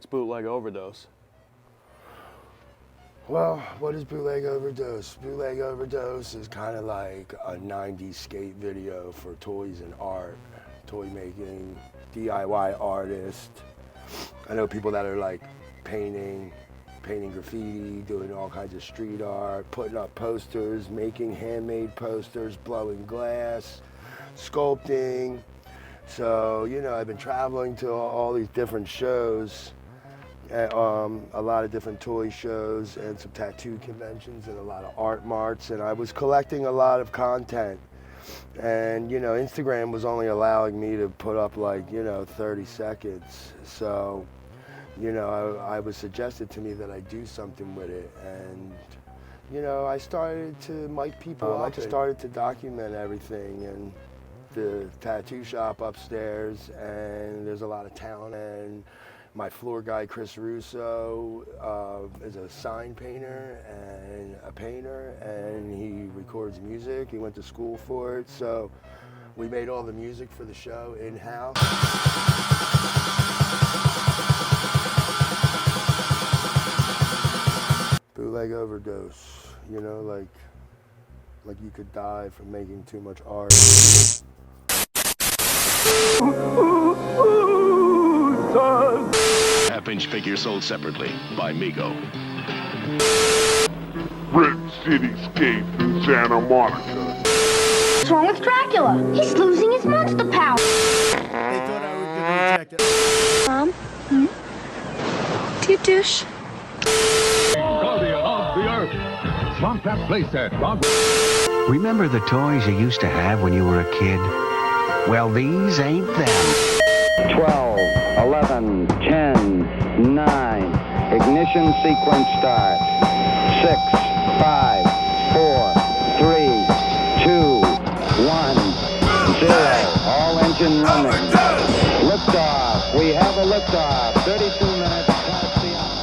Bootleg Overdose? Well, what is Bootleg Overdose? Bootleg Overdose is kind of like a 90s skate video for toys and art, toy making, DIY artist. I know people that are like painting graffiti, doing all kinds of street art, putting up posters, making handmade posters, blowing glass, sculpting. So, you know, I've been traveling to all these different shows, a lot of different toy shows and some tattoo conventions and a lot of art marts, and I was collecting a lot of content. And, you know, Instagram was only allowing me to put up like, you know, 30 seconds. So, you know, I was suggested to me that I do something with it. And, you know, I started to mic people up. I started to document everything. And the tattoo shop upstairs, and there's a lot of talent. And my floor guy, Chris Russo, is a sign painter and a painter, and he records music. He went to school for it, so we made all the music for the show in-house. Bootleg Overdose, you know, like you could die from making too much art. Half-inch figure sold separately by Mego. Red Cityscape in Santa Monica. What's wrong with Dracula? He's losing his monster power. They thought I was gonna reject it. Mom? Do you douche? Guardian of the Earth. Swamp that playset, Bob. Remember the toys you used to have when you were a kid? Well, these ain't them. 12, 11, 10, 9. Ignition sequence start. 6, 5, 4, 3, 2, 1, 0. All engine running. Liftoff. We have a liftoff. 32 minutes past the hour.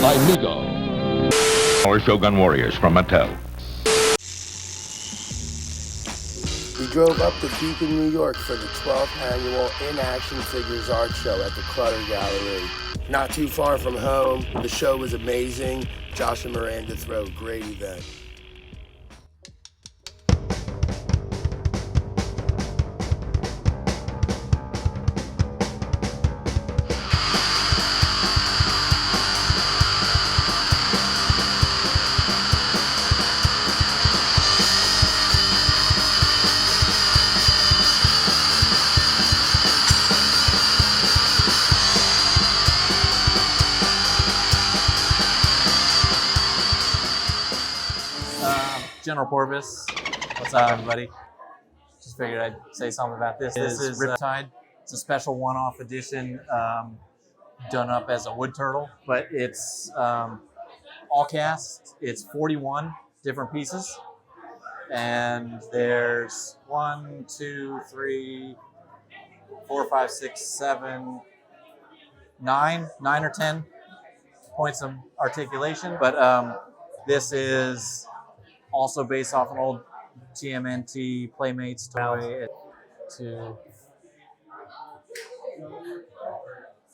By Mego. Or Shogun Warriors from Mattel. We drove up to Beacon, New York for the 12th annual In Action Figures Art Show at the Clutter Gallery. Not too far from home. The show was amazing. Josh and Miranda throw a great event. General Porpoise. What's up, everybody? Just figured I'd say something about this. This is Riptide. It's a special one-off edition done up as a wood turtle, but it's all cast. It's 41 different pieces. And there's 1, 2, 3, 4, 5, 6, 7, 9 or 10 points of articulation. But this is also based off an old TMNT Playmates toy.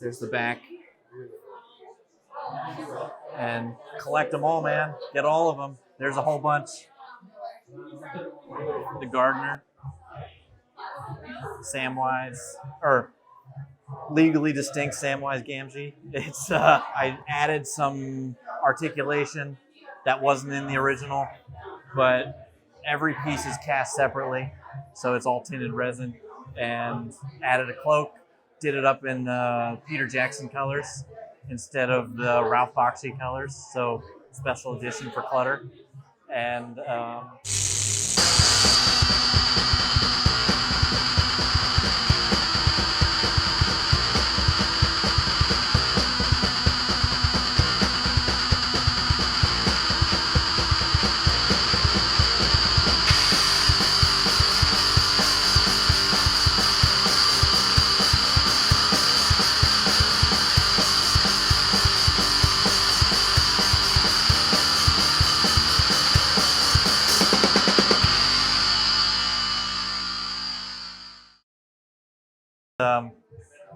There's the back. And collect them all, man. Get all of them. There's a whole bunch. The Gardener. Samwise. Or legally distinct Samwise Gamgee. It's I added some articulation that wasn't in the original, but every piece is cast separately, so it's all tinted resin, and added a cloak, did it up in Peter Jackson colors instead of the Ralph Bakshi colors, so special edition for Clutter. And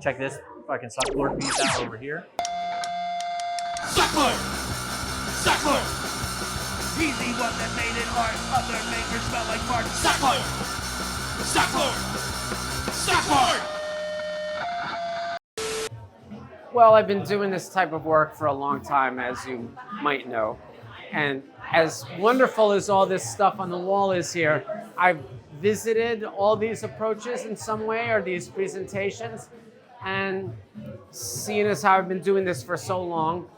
check this fucking sucklord piece out over here. Sucklord! Sucklord! He's the one that made it art. Other makers smell like fart. Sucklord! Sucklord! Sucklord! Well, I've been doing this type of work for a long time, as you might know. And as wonderful as all this stuff on the wall is here, I've visited all these approaches in some way, or these presentations, and seeing as how I've been doing this for so long,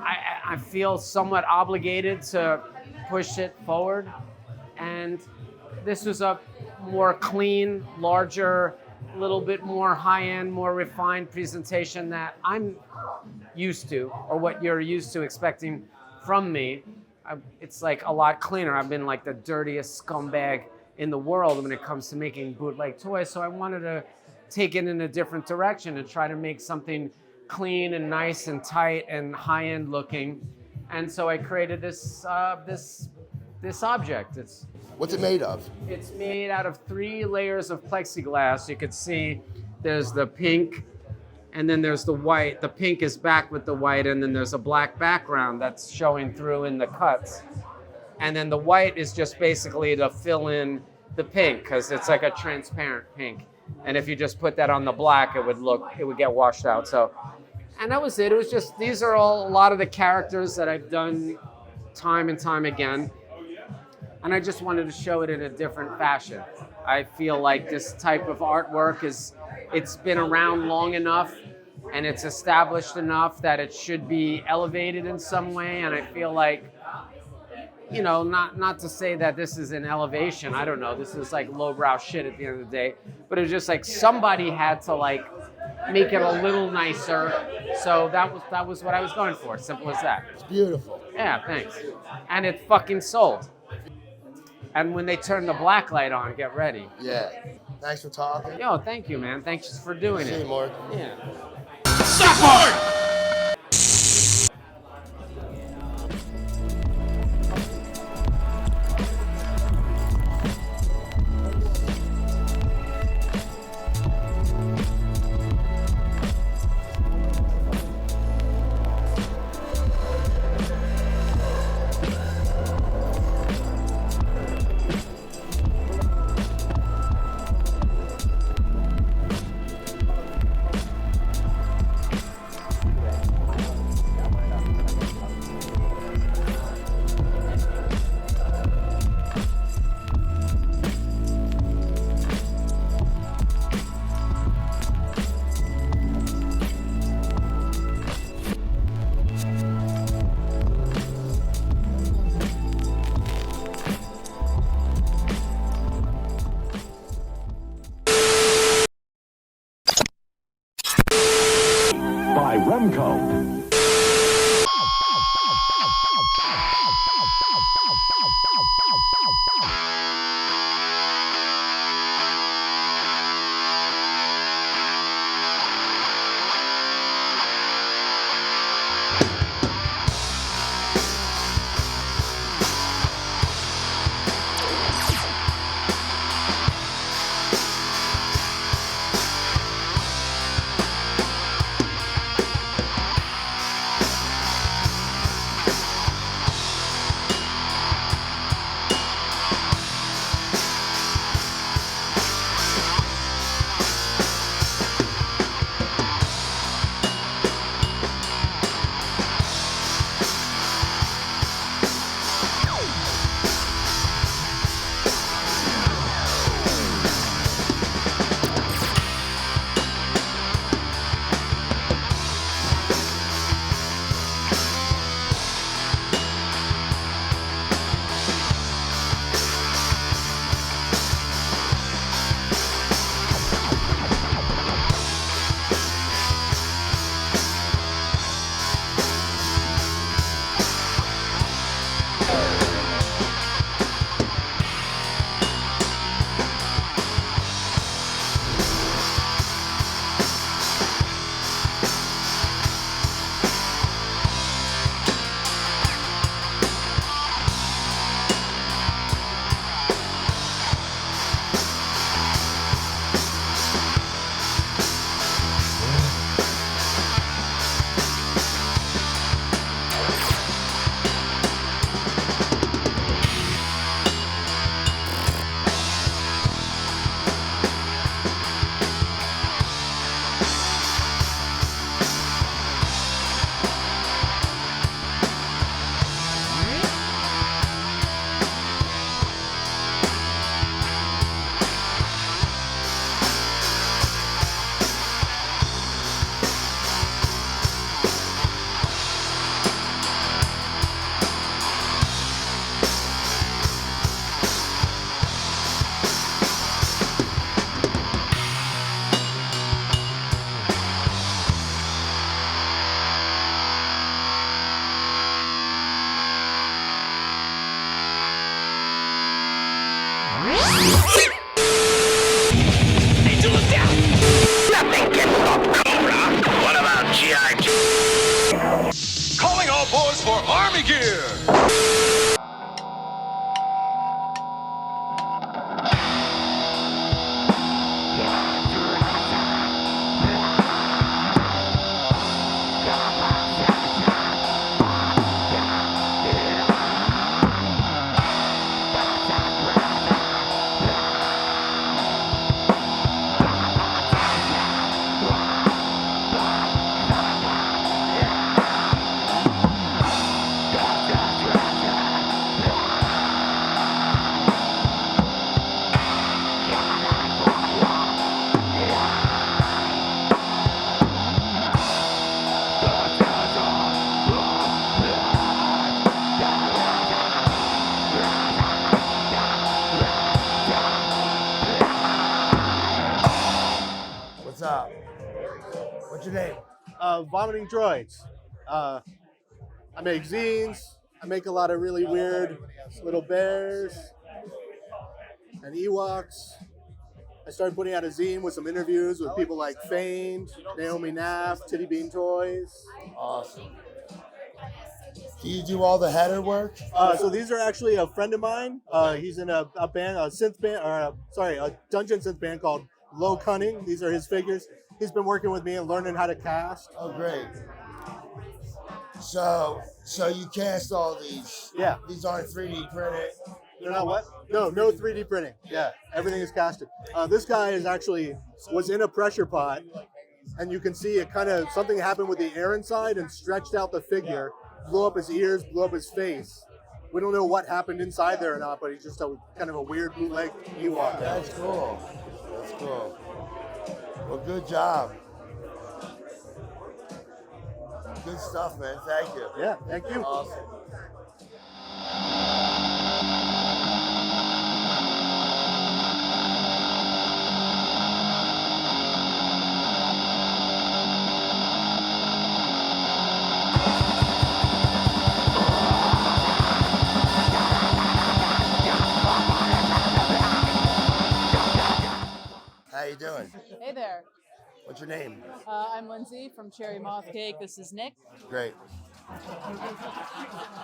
I feel somewhat obligated to push it forward. And this was a more clean, larger, a little bit more high-end, more refined presentation that I'm used to, or what you're used to expecting from me. It's like a lot cleaner. I've been like the dirtiest scumbag in the world when it comes to making bootleg toys, so I wanted to take it in a different direction and try to make something clean and nice and tight and high-end looking. And so I created this this object. What's it made of? It's made out of 3 layers of plexiglass. You could see there's the pink, and then there's the white. The pink is back with the white, and then there's a black background that's showing through in the cuts. And then the white is just basically to fill in the pink, because it's like a transparent pink. And if you just put that on the black, it would get washed out. So, and that was it. It was just, these are a lot of the characters that I've done time and time again. And I just wanted to show it in a different fashion. I feel like this type of artwork it's been around long enough, and it's established enough that it should be elevated in some way. And I feel like, you know, not to say that this is an elevation. I don't know. This is like lowbrow shit at the end of the day. But it was just like somebody had to like make it a little nicer. So that was what I was going for. Simple as that. It's beautiful. Yeah, thanks. And it fucking sold. And when they turn the black light on, get ready. Yeah. Thanks for talking. Yo, thank you, man. Thanks for doing it. See you, Mark. Yeah. Sucklord! by Remco. Nothing can stop Cobra. What about G.I. Calling all boys for Army gear. What's up? What's your name? Vomiting Droids. I make zines. I make a lot of really weird little bears and Ewoks. I started putting out a zine with some interviews with people like Feigned, Naomi Naff, Titty Bean Toys. Awesome. Do you do all the header work? So these are actually a friend of mine. He's in a band, a synth band, or a dungeon synth band called Low Cunning. These are his figures. He's been working with me and learning how to cast. Oh, great. So you cast all these? Yeah. These aren't 3D printed? They're not what? No 3D printing. Yeah, everything is casted. This guy was in a pressure pot, and you can see it kind of, something happened with the air inside and stretched out the figure, blew up his ears, blew up his face. We don't know what happened inside there or not, but he's just kind of a weird bootleg Ewok. That's cool. That's cool. Well, good job. Good stuff, man. Thank you. Yeah, thank you. Awesome. Hey there. What's your name? I'm Lindsay from Cherry Moth Cake. This is Nick. Great.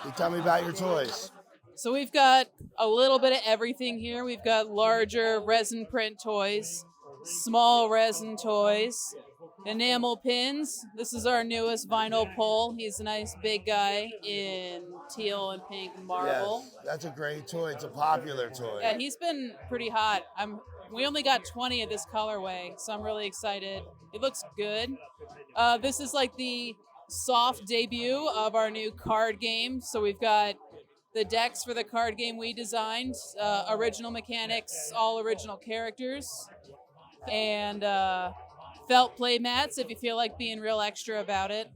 You tell me about your toys. So we've got a little bit of everything here. We've got larger resin print toys, small resin toys, enamel pins. This is our newest vinyl pole. He's a nice big guy in teal and pink marble. Yes, that's a great toy. It's a popular toy. Yeah, he's been pretty hot. We only got 20 of this colorway, so I'm really excited. It looks good. This is like the soft debut of our new card game. So we've got the decks for the card game we designed, original mechanics, all original characters, and felt play mats if you feel like being real extra about it.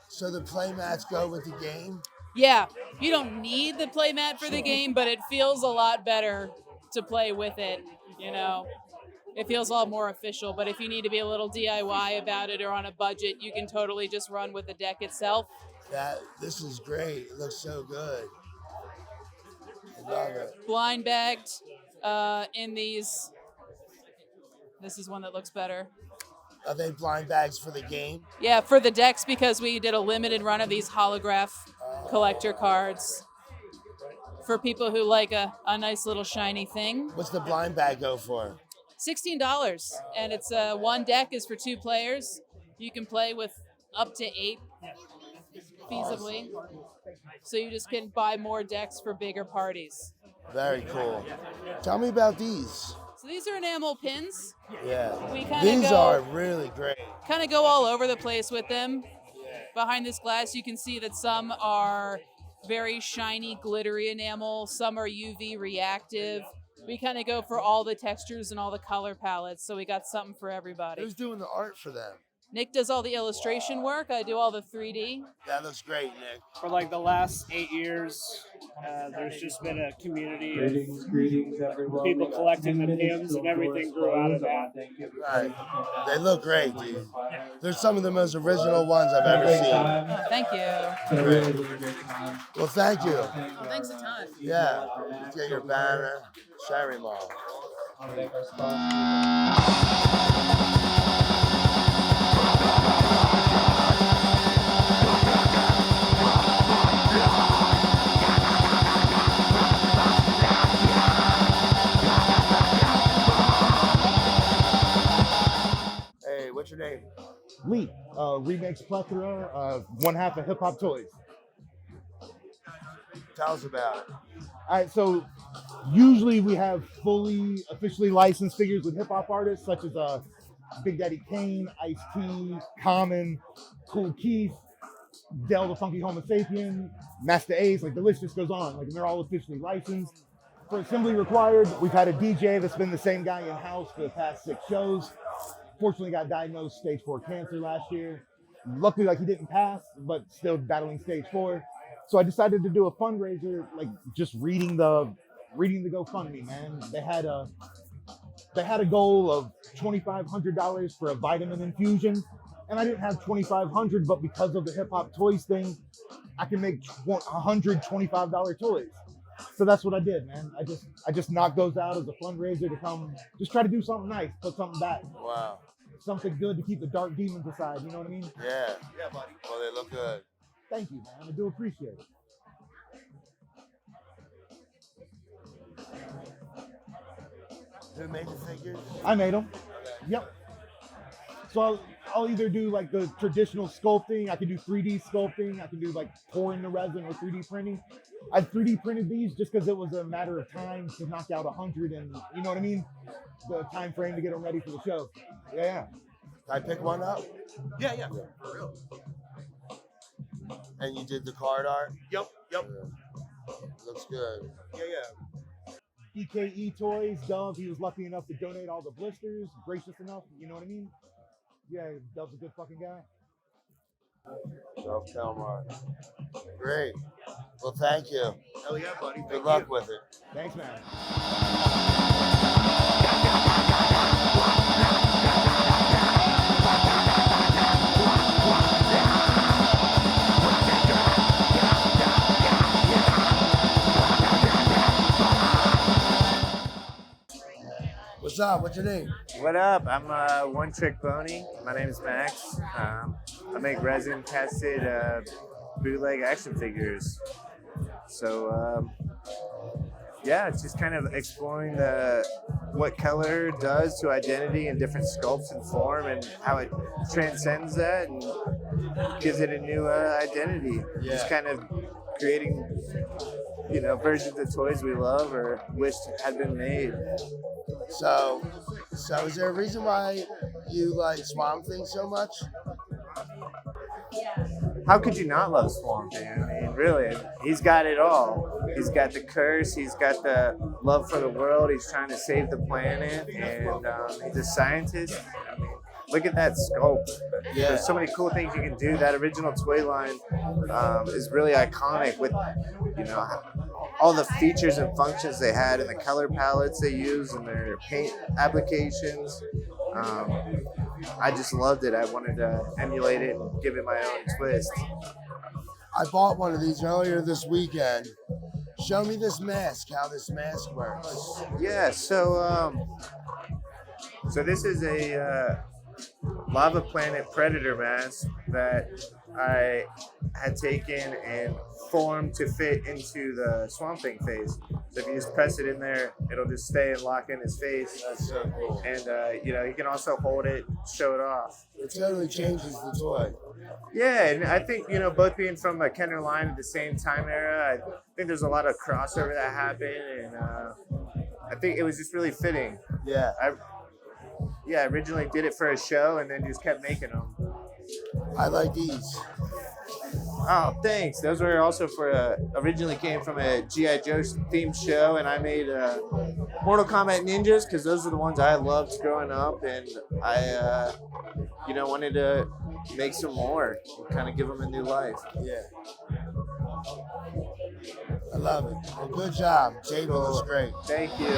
So the play mats go with the game? Yeah, you don't need the play mat for the game, but it feels a lot better to play with it, you know. It feels a lot more official, but if you need to be a little DIY about it or on a budget, you can totally just run with the deck itself. This is great. It looks so good. I love it. Blind bagged in these. This is one that looks better. Are they blind bags for the game? Yeah, for the decks, because we did a limited run of these holograph collector cards for people who like a nice little shiny thing. What's the blind bag go for? $16, and it's one deck is for 2 players. You can play with up to 8 feasibly. So you just can buy more decks for bigger parties. Very cool. Tell me about these. So these are enamel pins. Yeah. These are really great. Kind of go all over the place with them. Behind this glass, you can see that some are very shiny, glittery enamel. Some are UV reactive. We kind of go for all the textures and all the color palettes, so we got something for everybody. Who's doing the art for them? Nick does all the illustration work. I do all the 3D. That looks great, Nick. For like the last 8 years, there's just been a community Greetings, everyone. people collecting the pins, and everything grew out of that. Right. They look great, dude. They're some of the most original ones I've ever seen. Thank you. Great. Well, thank you. Well, thanks a ton. Yeah. Get your banner. Cherry Mall. Hey, what's your name? Lee, Remix Plethora, one half of Hip Hop Toys. Tell us about it. All right, so usually we have fully officially licensed figures with hip hop artists such as Big Daddy Kane, Ice-T, Common, Cool Keith, Del the Funky Homo Sapien, Master Ace, like the list just goes on. Like, and they're all officially licensed. For assembly required, we've had a DJ that's been the same guy in-house for the past 6 shows. Fortunately got diagnosed stage 4 cancer last year. Luckily, like, he didn't pass, but still battling stage 4. So I decided to do a fundraiser, like just reading the GoFundMe, man. They had a goal of $2,500 for a vitamin infusion, and I didn't have $2,500, but because of the hip hop toys thing, I can make $125 toys. So that's what I did, man. I just knocked those out as a fundraiser to come, just try to do something nice, put something back. Wow. Something good to keep the dark demons aside. You know what I mean? Yeah. Yeah, buddy. Well, they look good. Thank you, man. I do appreciate it. Who made the figures? I made them. Yep. So I'll either do like the traditional sculpting. I can do 3D sculpting. I can do like pouring the resin or 3D printing. I 3D printed these just because it was a matter of time to knock out 100, and you know what I mean? The time frame to get them ready for the show. Yeah. Can I pick one up? Yeah. For real. And you did the card art? Yep. Looks good. Yeah. EKE Toys, Dove, he was lucky enough to donate all the blisters, gracious enough, you know what I mean? Yeah, Dove's a good fucking guy. Dove Kelmar. Great. Well, thank you. Hell yeah, buddy. Good luck with it. Thanks, man. What's up? What's your name? What up? I'm One Trick Pony. My name is Max. I make resin casted bootleg action figures. So yeah, it's just kind of exploring what color does to identity and different sculpts and form, and how it transcends that and gives it a new identity. Yeah. Just kind of creating, versions of toys we love or wished had been made. So is there a reason why you like Swamp Thing so much? How could you not love Swamp Thing? I mean, really, he's got it all. He's got the curse, he's got the love for the world, he's trying to save the planet, and he's a scientist. I mean, look at that sculpt. Yeah. There's so many cool things you can do. That original toy line is really iconic with, all the features and functions they had and the color palettes they use and their paint applications. I just loved it. I wanted to emulate it and give it my own twist. I bought one of these earlier this weekend. Show me this mask, how this mask works. Yeah, so this is a lava planet predator mask that I had taken and formed to fit into the Swamp Thing face. So if you just press it in there, it'll just stay and lock in his face. That's so cool. And you can also hold it, show it off. It totally changes the toy. Yeah, and I think, both being from a Kenner line at the same time era, I think there's a lot of crossover that happened, and I think it was just really fitting. Yeah. I originally did it for a show and then just kept making them. I like these. Oh, thanks. Those were also originally came from a G.I. Joe themed show, and I made Mortal Kombat Ninjas because those are the ones I loved growing up, and I, wanted to make some more and kind of give them a new life. Yeah. I love it. Well, good job. Table is great. Thank you.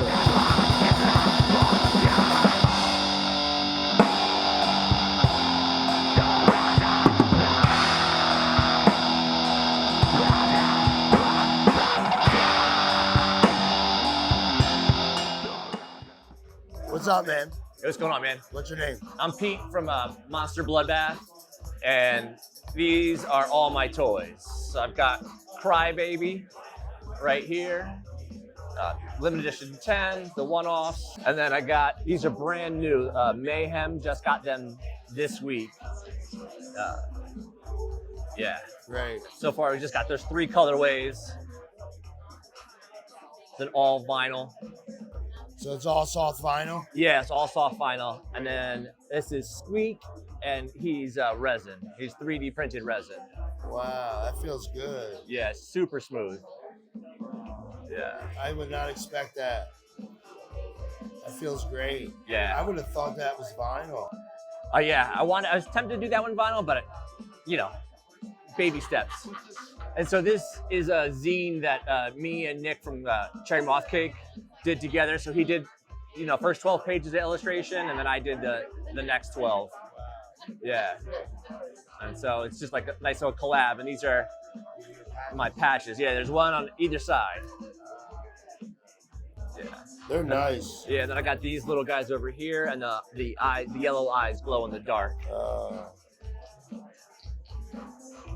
What's up, man? Hey, what's going on, man? What's your name? I'm Pete from Monster Bloodbath, and these are all my toys. So I've got Crybaby right here, limited edition 10, the one-offs, and then these are brand new. Mayhem just got them this week. Yeah. Right. So far, there's 3 colorways. It's an all vinyl. So it's all soft vinyl? Yeah, it's all soft vinyl. And then this is Squeak, and he's resin. He's 3D printed resin. Wow, that feels good. Yeah, super smooth. Yeah. I would not expect that. That feels great. Yeah. I would have thought that was vinyl. Oh yeah, I was tempted to do that one vinyl, but baby steps. And so this is a zine that me and Nick from Cherry Moth Cake did together. So he did, first 12 pages of illustration, and then I did the next 12. Yeah. And so it's just like a nice little collab, and these are my patches. Yeah, there's one on either side. Yeah. They're nice. Yeah, and then I got these little guys over here, and the yellow eyes glow in the dark.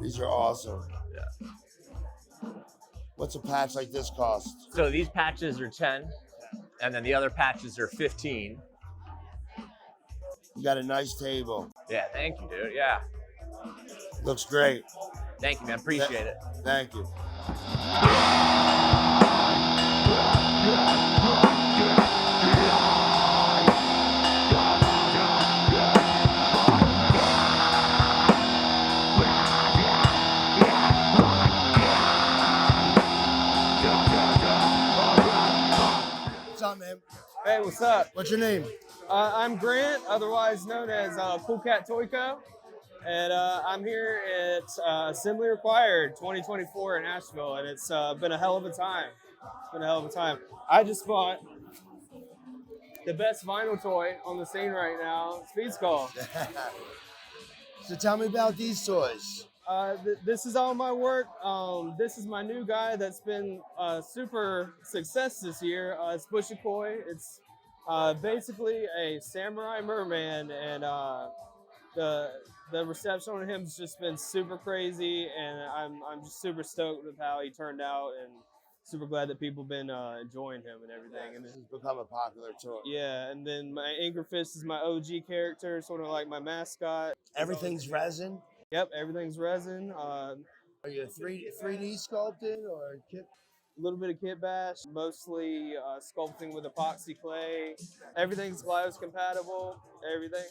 These are awesome. Yeah. What's a patch like this cost? So these patches are 10, and then the other patches are 15. You got a nice table. Yeah, thank you, dude. Yeah. Looks great. Thank you, man. Appreciate it. Thank you. What's up, man? Hey, what's up? What's your name? I'm Grant, otherwise known as Cool Cat Toy Co. And I'm here at Assembly Required 2024 in Asheville, and it's been a hell of a time. It's been a hell of a time. I just bought the best vinyl toy on the scene right now, Speed Skull. So tell me about these toys. This is all my work. This is my new guy that's been super success this year. It's Bushy Koi. It's Basically a samurai merman, and the reception on him's just been super crazy, and I'm just super stoked with how he turned out, and super glad that people been enjoying him and everything. And This has become a popular toy. yeah, and then my Angerfist is my OG character, sort of like my mascot. Everything's resin? Yep, everything's resin. Are you 3D sculpting or kit? A little bit of kit bash, mostly sculpting with epoxy clay. Everything's glows compatible, everything.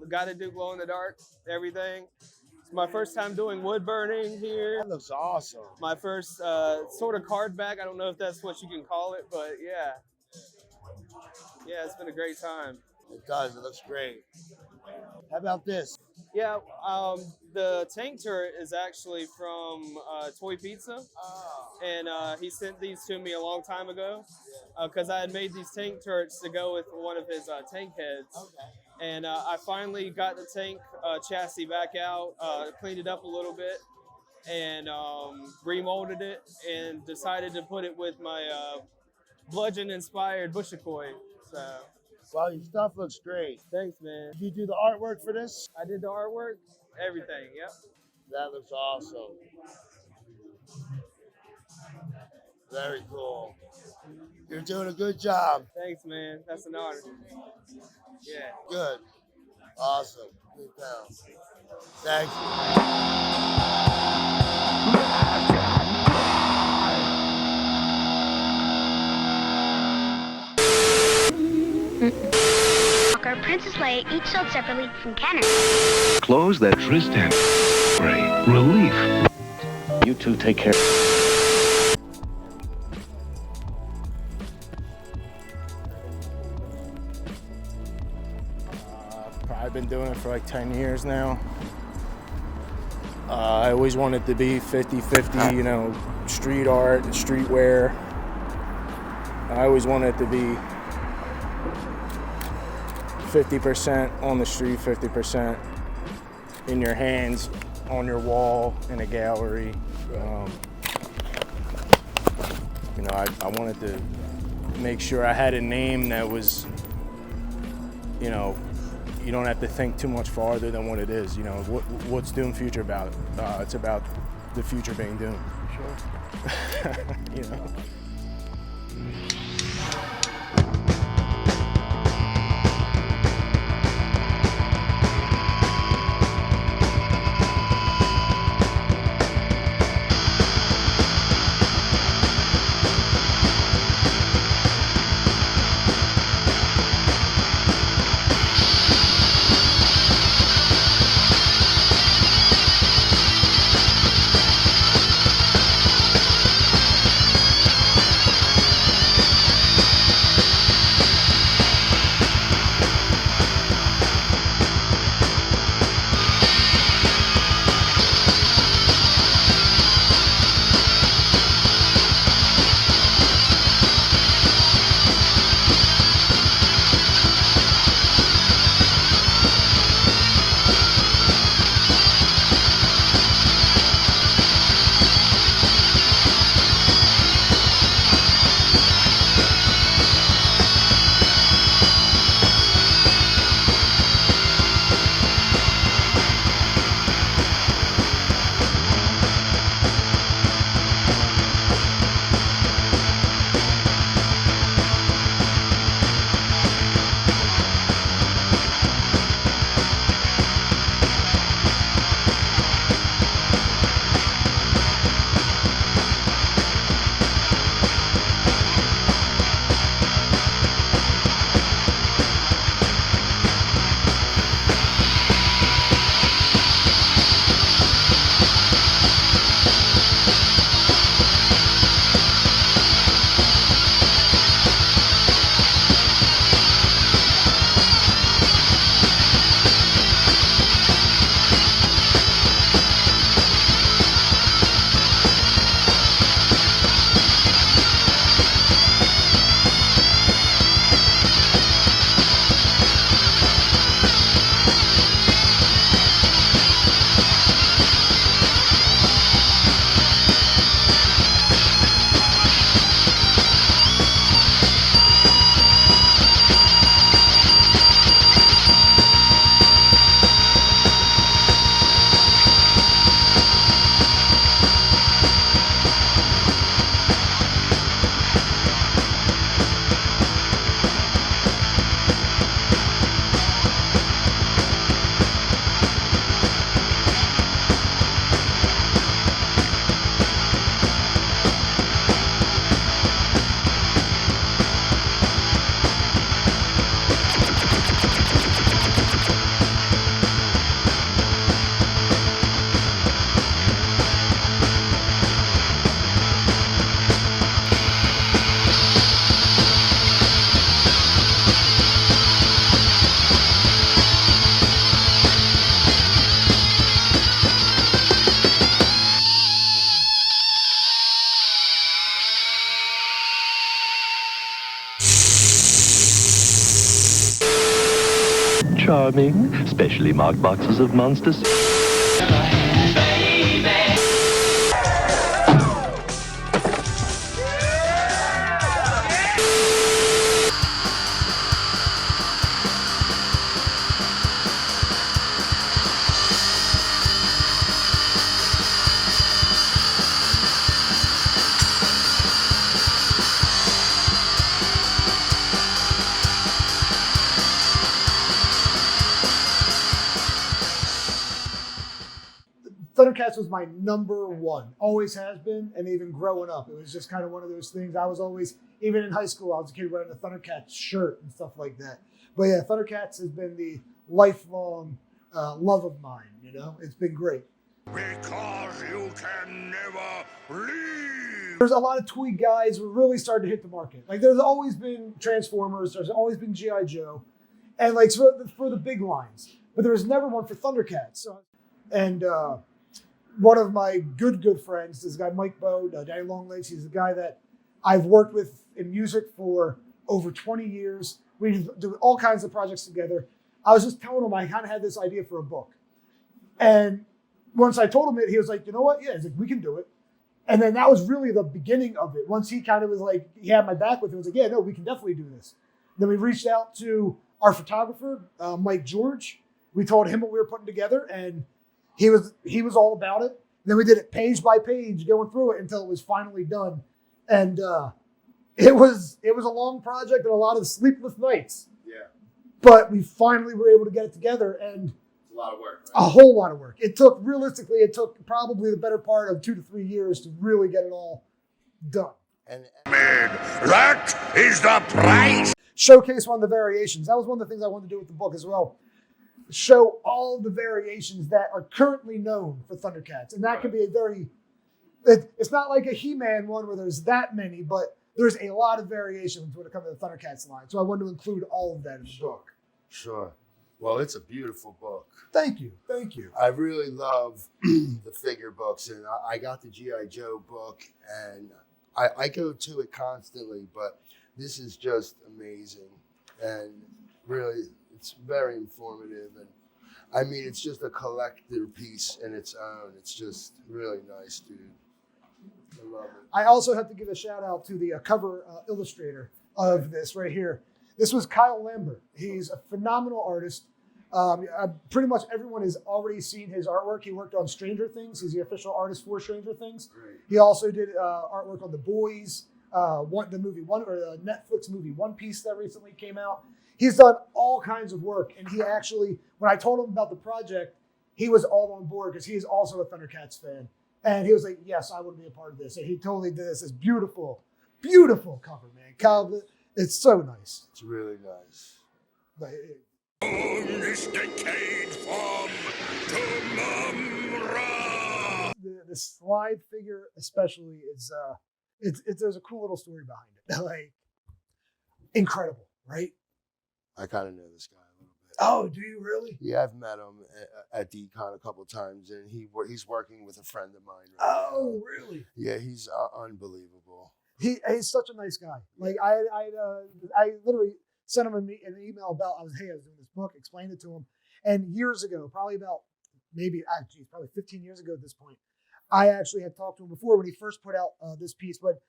Got to do glow in the dark, everything. It's my first time doing wood burning here. That looks awesome. My first sort of card back. I don't know if that's what you can call it, but yeah. Yeah, it's been a great time. It does, it looks great. How about this? Yeah, the tank turret is actually from Toy Pizza, and he sent these to me a long time ago because I had made these tank turrets to go with one of his tank heads. Okay. And I finally got the tank chassis back out, cleaned it up a little bit, and remolded it, and decided to put it with my bludgeon-inspired Bushikoi. So. Well, your stuff looks great. Thanks, man. Did you do the artwork for this? I did the artwork, everything, yep. That looks awesome. Very cool. You're doing a good job. Thanks, man. That's an honor. Yeah. Good. Awesome. Good pound. Thank Walker, Princess Leia, each sold separately from Kenner. Clothes that Tristan. Great. Relief. You two take care. I've been doing it for like 10 years now. I always wanted to be 50-50, you know, street art, streetwear. I always wanted to be 50% on the street, 50% in your hands, on your wall, in a gallery. You know, I wanted to make sure I had a name that was, you know, you don't have to think too much farther than what it is. You know, what's Doom Future about? It's about the future being Doom. Sure. You know. charming, specially marked boxes of monsters. Thundercats was my number one, always has been, and even growing up. It was just kind of one of those things. I was always, even in high school, I was a kid wearing a Thundercats shirt and stuff like that. But yeah, Thundercats has been the lifelong love of mine, you know? It's been great. Because you can never leave. There's a lot of toy guys who really started to hit the market. Like, there's always been Transformers, there's always been G.I. Joe, and like for the big lines. But there was never one for Thundercats. So, and one of my good friends, this guy Mike Bowe, Daddy Longlegs, he's the guy that I've worked with in music for over 20 years. We do all kinds of projects together. I was just telling him I kind of had this idea for a book. And once I told him it, he was like, you know what? Yeah, he's like, we can do it. And then that was really the beginning of it. Once he kind of was like, he had my back with it, he was like, yeah, no, we can definitely do this. Then we reached out to our photographer, Mike George. We told him what we were putting together, and he was all about it. Then we did it page by page, going through it until it was finally done. And it was a long project and a lot of sleepless nights. Yeah. But we finally were able to get it together, and It's a lot of work, right? a whole lot of work. It took probably the better part of 2 to 3 years to really get it all done. And that is the price. Showcase one of the variations. That was one of the things I wanted to do with the book as well. Show all the variations that are currently known for Thundercats. And that can be it's not like a He-Man one where there's that many, but there's a lot of variations when it comes to the Thundercats line. So I wanted to include all of that in the book. Sure. Well, it's a beautiful book. Thank you. Thank you. I really love the figure books, and I got the G.I. Joe book, and I go to it constantly, but this is just amazing. And really, it's very informative, and I mean, it's just a collector piece in its own. It's just really nice, dude. I love it. I also have to give a shout out to the cover illustrator of this right here. This was Kyle Lambert. He's a phenomenal artist. Pretty much everyone has already seen his artwork. He worked on Stranger Things. He's the official artist for Stranger Things. Great. He also did artwork on The Boys, the Netflix movie One Piece that recently came out. He's done all kinds of work, and he actually, when I told him about the project, he was all on board because he is also a Thundercats fan. And he was like, yes, I want to be a part of this. And he totally did this. It's beautiful, beautiful cover, man. Kyle, it's so nice. It's really nice. But This decade from tomorrow. the slide figure especially is there's a cool little story behind it. Like, incredible, right? I kind of know this guy a little bit. Oh, do you really? Yeah, I've met him at DCon a couple of times, and he's working with a friend of mine right now. Oh, really? Yeah, he's unbelievable. He's such a nice guy. Like, I literally sent him an email about I was doing this book, explained it to him, and years ago, probably about probably 15 years ago at this point, I actually had talked to him before when he first put out this piece, but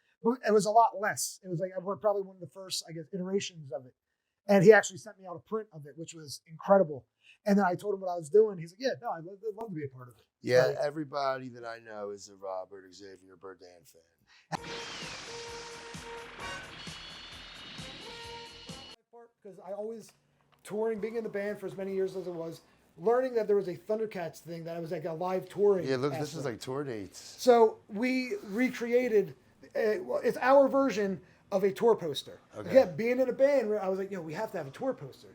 it was a lot less. It was like probably one of the first, I guess, iterations of it. And he actually sent me out a print of it, which was incredible. And then I told him what I was doing. He's like, yeah, no, I'd love to be a part of it. Yeah, everybody that I know is a Robert Xavier Burdan fan. Because I always, being in the band for as many years as it was, learning that there was a Thundercats thing, that it was like a live touring. Yeah, look, aspect. this is like tour dates. So we recreated, it's our version of a tour poster. Okay. Again, being in a band, I was like, we have to have a tour poster.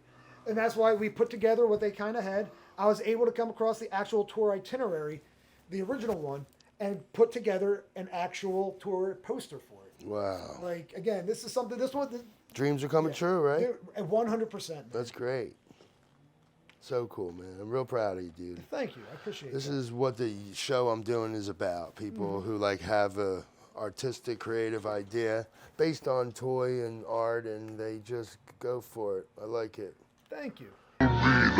And that's why we put together what they kind of had. I was able to come across the actual tour itinerary, the original one, and put together an actual tour poster for it. Wow. Like, again, this is something, Dreams are coming true, right? 100%. That's great. So cool, man. I'm real proud of you, dude. Thank you. I appreciate it. This is what the show I'm doing is about. People who like have a artistic, creative idea based on toy and art, and they just go for it. I like it. Thank you. Be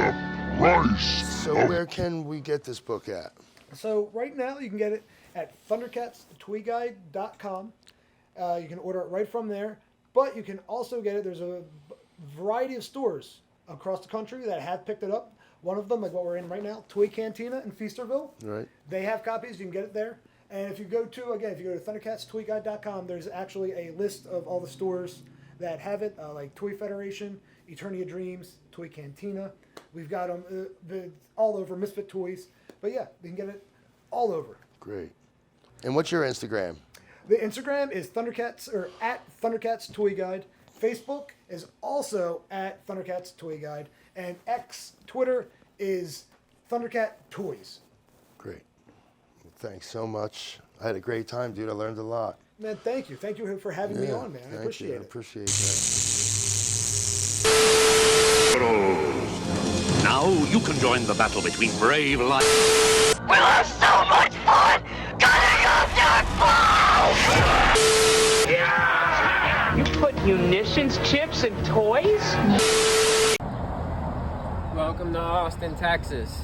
the price. So where can we get this book at? So right now you can get it at thundercatstoyguide.com. You can order it right from there, but you can also get it. There's a variety of stores across the country that have picked it up. One of them, like what we're in right now, Toy Cantina in Feasterville. Right. They have copies. You can get it there. And if you go to thundercatstoyguide.com, there's actually a list of all the stores that have it, like Toy Federation, Eternia Dreams, Toy Cantina. We've got them all over, Misfit Toys. But yeah, you can get it all over. Great. And what's your Instagram? The Instagram is Thundercats, or at Thundercats Toy Guide. Facebook is also at Thundercats Toy Guide. And X, Twitter, is Thundercat Toys. Great. Well, thanks so much. I had a great time, dude. I learned a lot. Man, thank you. Thank you for having me on, man. I appreciate it. I appreciate that. Now you can join the battle between brave lions. We'll have so much fun cutting up your balls! You put munitions, chips, and toys? Welcome to Austin, Texas.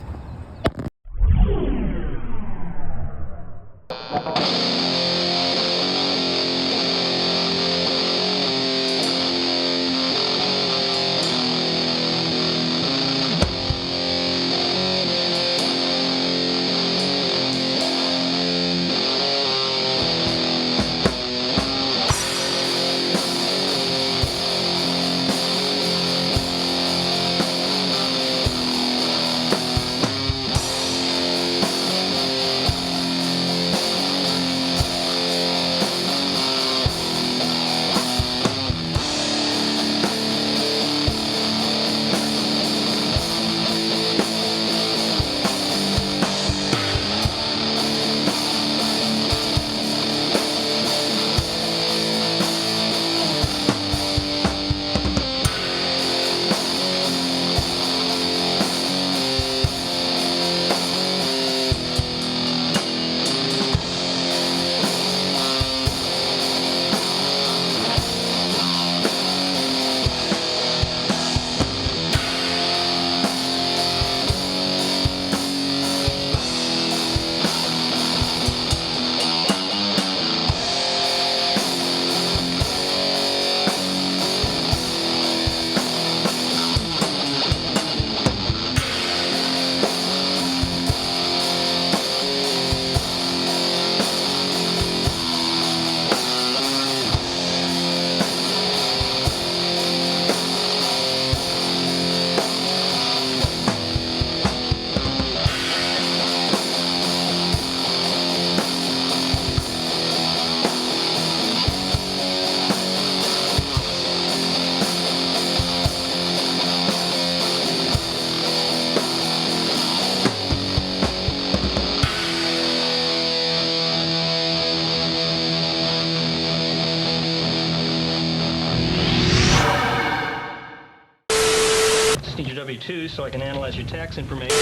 Need your W-2 so I can analyze your tax information.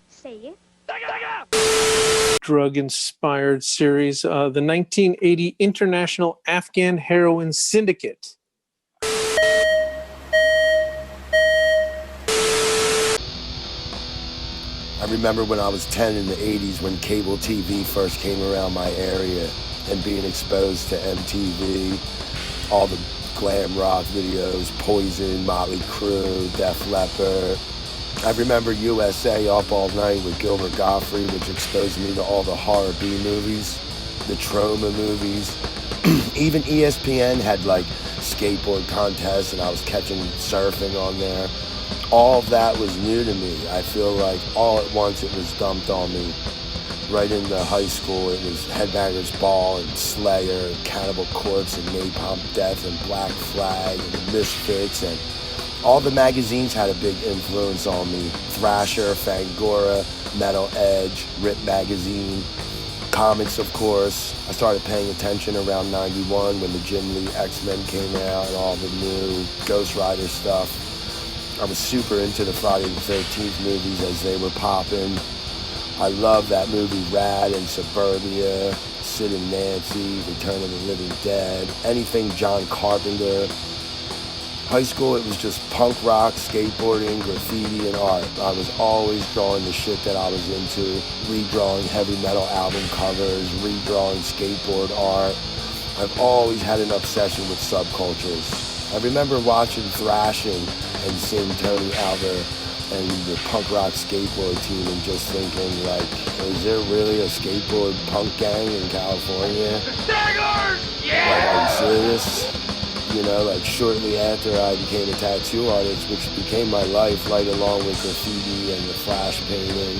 Say it. Drug-inspired series, the 1980 International Afghan Heroin Syndicate. I remember when I was 10 in the 80s when cable TV first came around my area and being exposed to MTV, all the glam rock videos, Poison, Motley Crue, Def Leppard. I remember USA Up All Night with Gilbert Gottfried, which exposed me to all the horror B movies, the trauma movies. Even ESPN had like skateboard contests and I was catching surfing on there. All of that was new to me. I feel like all at once it was dumped on me. Right into high school, it was Headbangers Ball and Slayer, and Cannibal Corpse and Napalm Death and Black Flag and Misfits, and all the magazines had a big influence on me. Thrasher, Fangora, Metal Edge, Rip Magazine, comics of course. I started paying attention around 91 when the Jim Lee X-Men came out and all the new Ghost Rider stuff. I was super into the Friday the 13th movies as they were popping. I love that movie Rad and Suburbia. Sid and Nancy, Return of the Living Dead, anything John Carpenter. High school, it was just punk rock, skateboarding, graffiti, and art. I was always drawing the shit that I was into, redrawing heavy metal album covers, redrawing skateboard art. I've always had an obsession with subcultures. I remember watching Thrashing and seeing Tony Alva and the punk rock skateboard team and just thinking, like, is there really a skateboard punk gang in California? Daggers! Yeah! Like, are you serious? You know, like shortly after I became a tattoo artist, which became my life right along with graffiti and the flash painting.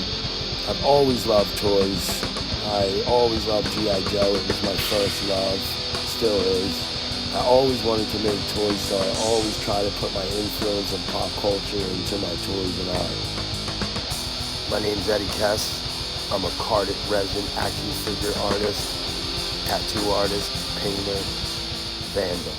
I've always loved toys. I always loved G.I. Joe. It was my first love, still is. I always wanted to make toys, so I always try to put my influence of pop culture into my toys and art. My name's Eddie Kess. I'm a carded resin action figure artist, tattoo artist, painter, vandal.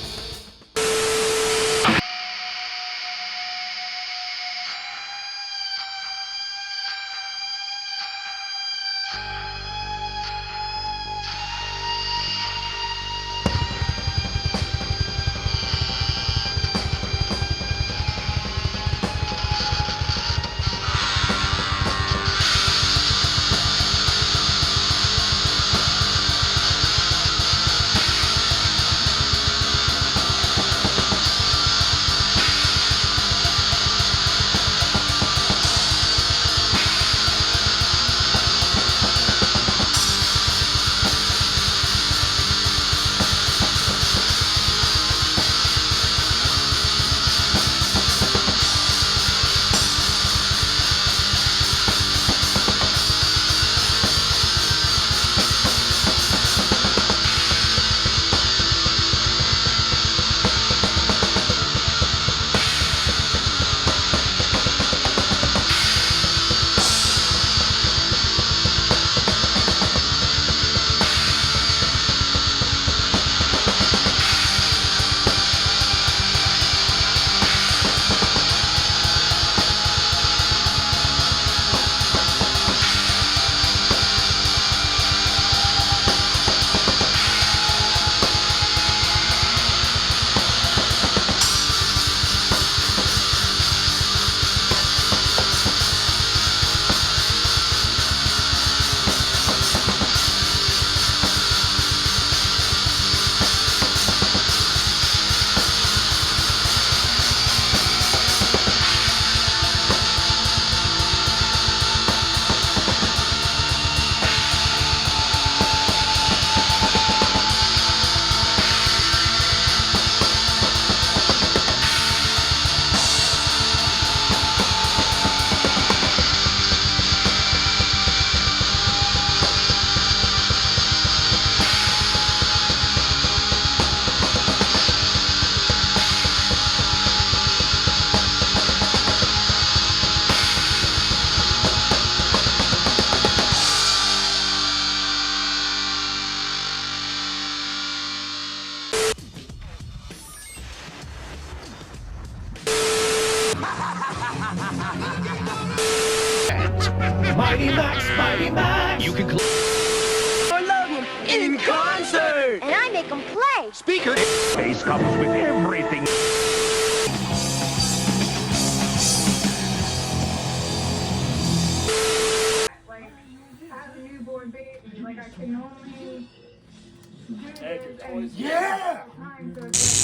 Mighty Max, Mighty Max. You can Or Logan in concert. And I make them play. Speaker. Space comes with everything. Like, as a newborn baby, like I can only do this and Yeah! time, so